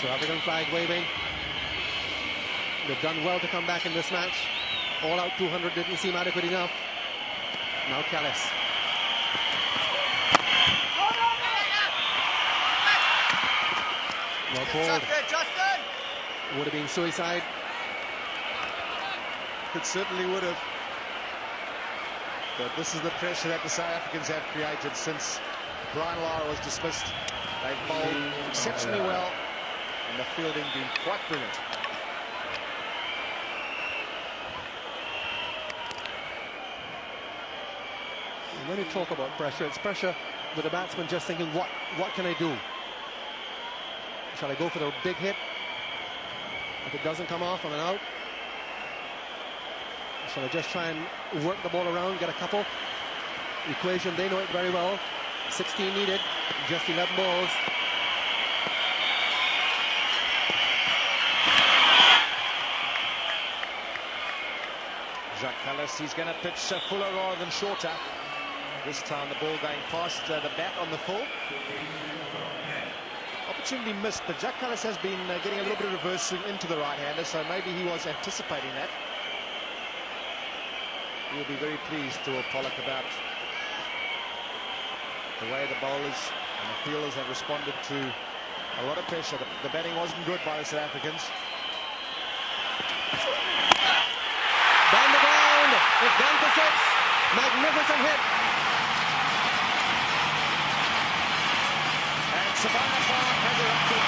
So African flag waving. They've done well to come back in this match. All out 200 didn't seem adequate enough. Now Callis. Well called. Would have been suicide. It certainly would have. But this is the pressure that the South Africans have created since Brian Lara was dismissed. They've bowled exceptionally well, and the fielding been quite brilliant. When you talk about pressure, it's pressure with the batsman just thinking, what can I do? Shall I go for the big hit? If it doesn't come off, I'm an out. Shall I just try and work the ball around, get a couple? Equation, they know it very well. 16 needed, just 11 balls. Jacques Kallis, he's going to pitch fuller rather than shorter. This time the ball going past the bat on the full. Opportunity missed, but Jacques Kallis has been getting a little bit of reverse swing into the right-hander, so maybe he was anticipating that. He'll be very pleased to Pollock about the way the bowlers and the fielders have responded to a lot of pressure. The batting wasn't good by the South Africans. Down the ground, it's down to 6. Magnificent hit. And Savannah Park has erupted.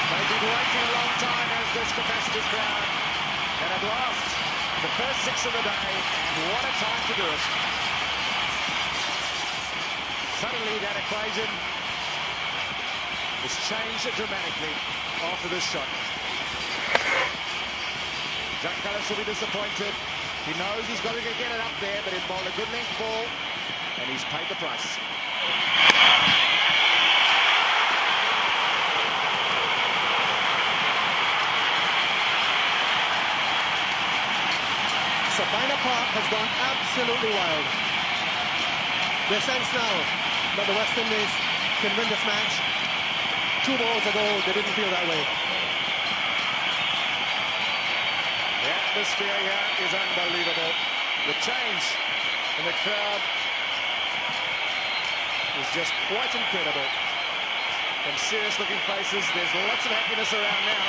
They've been waiting a long time as this capacity crowd. And at last, the first 6 of the day, and what a time to do it. Suddenly that equation has changed dramatically after this shot. Jacques Kallis will be disappointed. He knows he's got to get it up there, but he's bowled a good length ball, and he's paid the price. Sabina Park has gone absolutely wild. They sense now that the West Indies can win this match. 2 balls ago, they didn't feel that way. The atmosphere here is unbelievable. The change in the crowd is just quite incredible. Some serious looking faces. There's lots of happiness around now.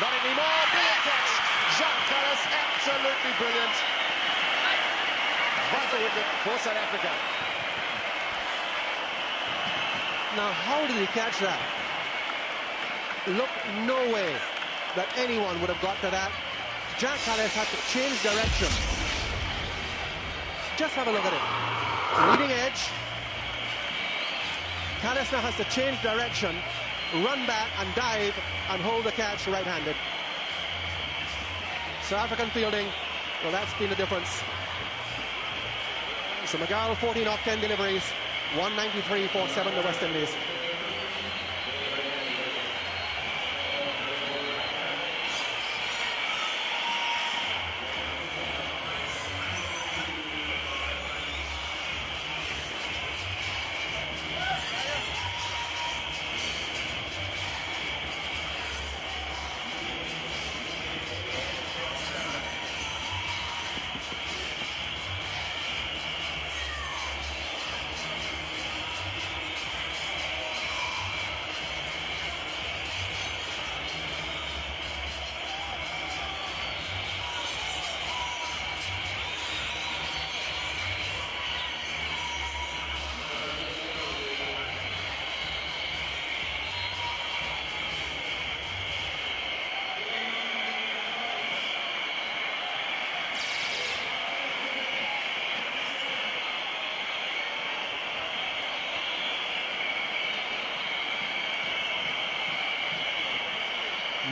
Not anymore. Brilliant catch. Jacques Kallis, absolutely brilliant. Buzzer wicket for South Africa. Now, how did he catch that? Look, no way that anyone would have got to that. Jacques Kallis had to change direction. Just have a look at it. Leading edge. Kallis now has to change direction, run back and dive and hold the catch right-handed. South African fielding, well, that's been the difference. So McGarrell, 14 off 10 deliveries, 193 for 7 the West Indies.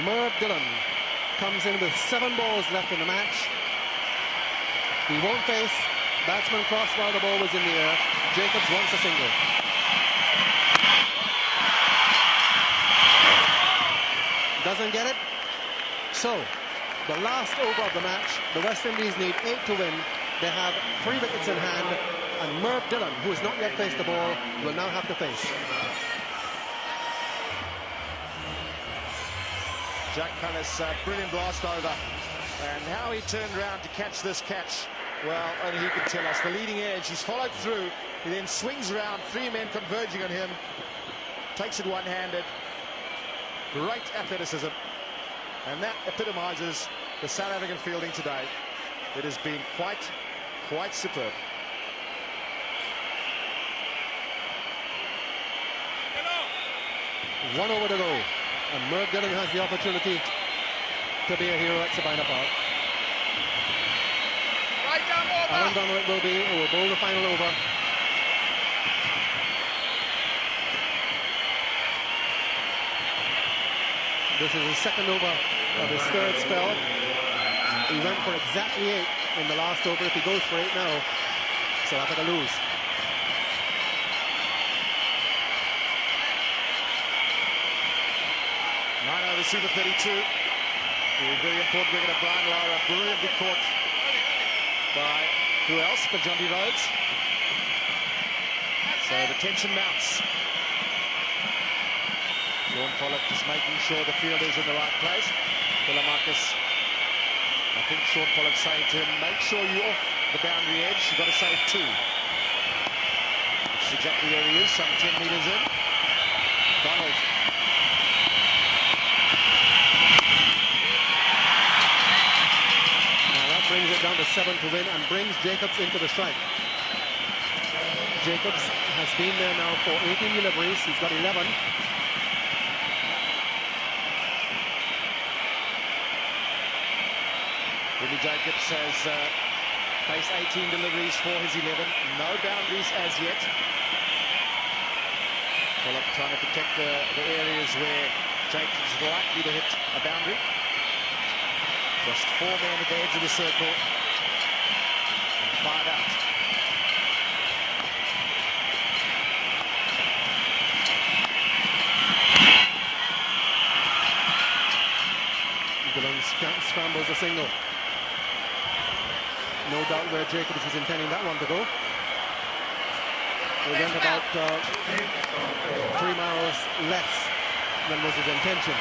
Merv Dillon comes in with 7 balls left in the match. He won't face. Batsman crossed while the ball was in the air. Jacobs wants a single. Doesn't get it. So, the last over of the match, the West Indies need 8 to win. They have 3 wickets in hand, and Merv Dillon, who has not yet faced the ball, will now have to face. Jack Cullis, brilliant blast over. And how he turned around to catch this catch, well, only he can tell us. The leading edge, he's followed through. He then swings around, 3 men converging on him. Takes it one-handed. Great athleticism. And that epitomizes the South African fielding today. It has been quite superb. One over to go, and Merv Dillon has the opportunity to be a hero at Sabina Park. Right down over. Alan Donald will be, who will bowl the final over. This is his second over of his third spell. He went for exactly 8 in the last over. If he goes for 8 now, South Africa lose. The Super 32. Very important wicket of Brian Lara, brilliantly caught by who else but Johnny Rhodes. So the tension mounts. Sean Pollock just making sure the field is in the right place. Philomarcus, I think Sean Pollock saying to him, make sure you're off the boundary edge. You've got to save 2. Which is exactly where he is, some 10 metres in. Donald. Brings it down to 7 to win and brings Jacobs into the strike. Jacobs has been there now for 18 deliveries. He's got 11. Willie Jacobs has faced 18 deliveries for his 11. No boundaries as yet. Pollock trying to protect the areas where Jacobs is likely to hit a boundary. Just 4 men at the edge of the circle. And 5 out. Dillon scrambles a single. No doubt where Jacobs was intending that one to go. It went about 3 miles less than was his intention.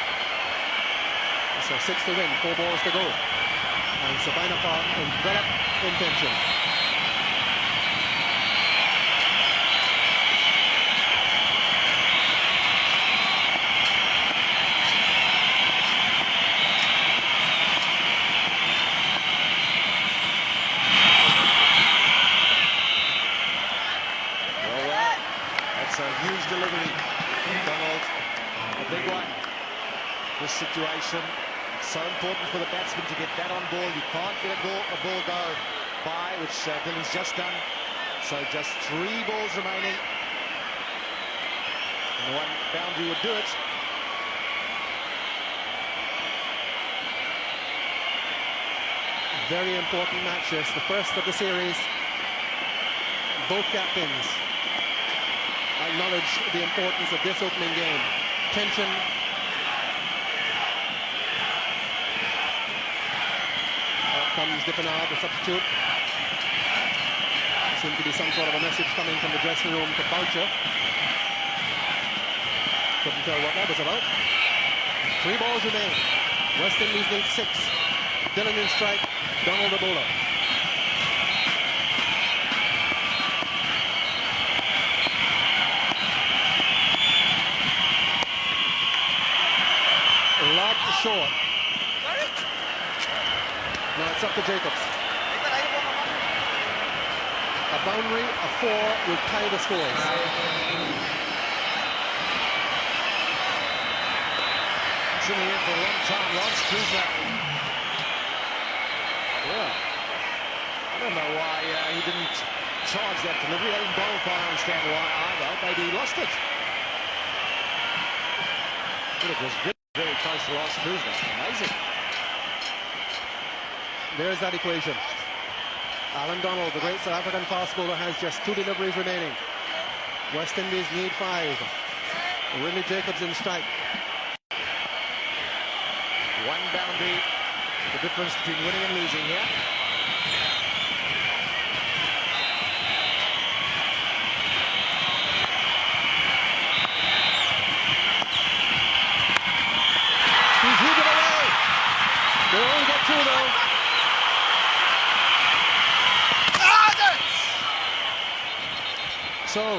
So 6 to win, 4 balls to go. And Sabina Park enveloped in tension. Well, that's a huge delivery. Donald, a big one. This situation. So important for the batsman to get that on ball. You can't get a ball go by, which Dillon's just done. So just 3 balls remaining. And 1 boundary would do it. Very important matches. The first of the series. Both captains acknowledge the importance of this opening game. Tension. Comes Dippenaar, the substitute. There seems to be some sort of a message coming from the dressing room to Boucher. Couldn't tell what that was about. 3 balls remain. West Indies need 6. Dillon in strike. Donald the bowler. Lobbed short. Now it's up to Jacobs. A boundary, a 4 will tie the scores. It's in the air for a long time. Lance Krusner. Yeah. I don't know why he didn't charge that delivery. Alan Donald can't understand why either. Maybe he lost it. But it was very, very close to Lance Krusner. Amazing. There's that equation. Alan Donald, the great South African fast bowler, has just 2 deliveries remaining. West Indies need 5. Willie Jacobs in strike. 1 boundary, the difference between winning and losing here. He's hit it away. so.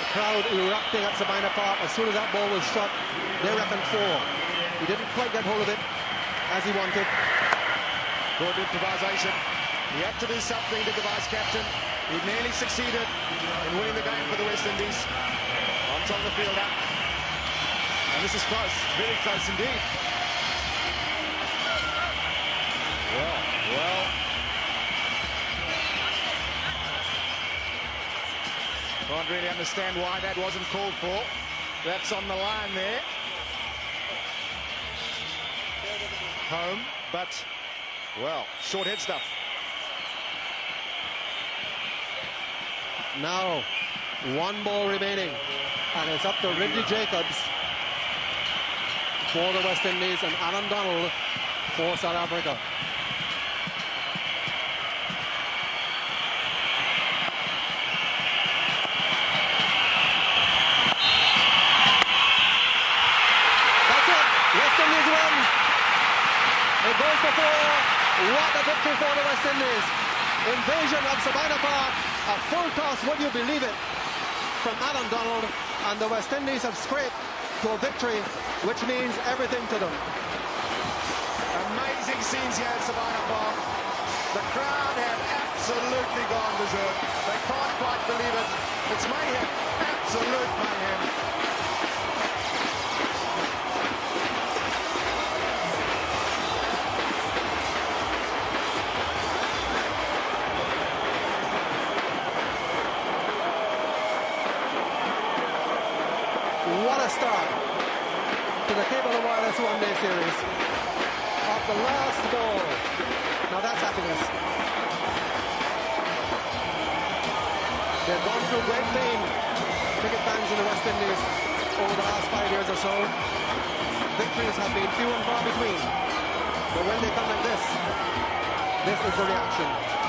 The crowd erupting at Sabina Park. As soon as that ball was struck, they reckoned 4. He didn't quite get hold of it as he wanted. Good improvisation. He had to do something to the vice-captain. He nearly succeeded in winning the game for the West Indies. On top of the fielder. And this is close, very close indeed. Well. Can't really understand why that wasn't called for. That's on the line there. Home, but, well, short head stuff. Now, 1 ball remaining, and it's up to Ridley Jacobs for the West Indies and Alan Donald for South Africa. That's it. West Indies win. It goes to 4. What a victory for the West Indies. Invasion of Sabina Park. A full toss, would you believe it, from Alan Donald, and the West Indies have scraped to a victory, which means everything to them. Amazing scenes here at Sabina Park. The crowd have absolutely gone berserk. They can't quite believe it. It's mayhem, absolute mayhem. What a start to the Cable & Wireless one-day series. Of the last ball. Now that's happiness. They've gone through great pain, cricket fans in the West Indies, over the last 5 years or so. Victories have been few and far between. But when they come like this is the reaction.